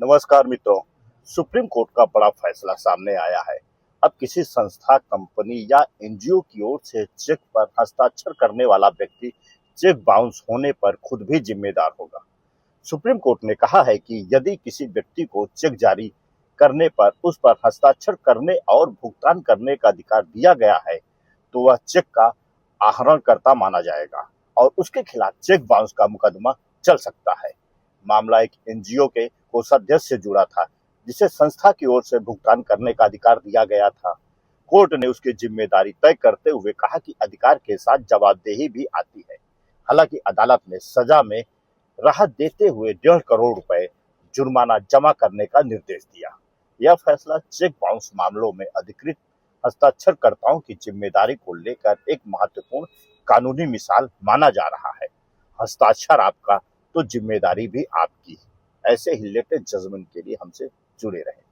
नमस्कार मित्रों। Supreme court का बड़ा फैसला सामने आया है। अब किसी संस्था, कंपनी या एनजीओ की ओर से चेक पर हस्ताक्षर करने वाला व्यक्ति चेक बाउंस होने पर खुद भी जिम्मेदार होगा। सुप्रीम कोर्ट ने कहा है कि यदि किसी व्यक्ति को चेक जारी करने पर उस पर हस्ताक्षर करने और भुगतान करने का अधिकार दिया गया है, तो वह चेक का आहरणकर्ता माना जाएगा और उसके खिलाफ चेक बाउंस का मुकदमा चल सकता है। मामला एक एनजीओ के कोषाध्यक्ष से जुड़ा था, जिसे संस्था की ओर से भुगतान करने का अधिकार दिया गया था। कोर्ट ने उसकी जिम्मेदारी तय करते हुए कहा कि अधिकार के साथ जवाबदेही भी आती है। हालांकि अदालत ने सजा में राहत देते हुए 1.5 करोड़ रुपए जुर्माना जमा करने का निर्देश दिया। यह फैसला चेक बाउंस मामलों में अधिकृत हस्ताक्षरकर्ताओं की जिम्मेदारी को लेकर एक महत्वपूर्ण कानूनी मिसाल माना जा रहा है। हस्ताक्षर आपका तो जिम्मेदारी भी आपकी। ऐसे ही लेटेस्ट जजमेंट के लिए हमसे जुड़े रहें।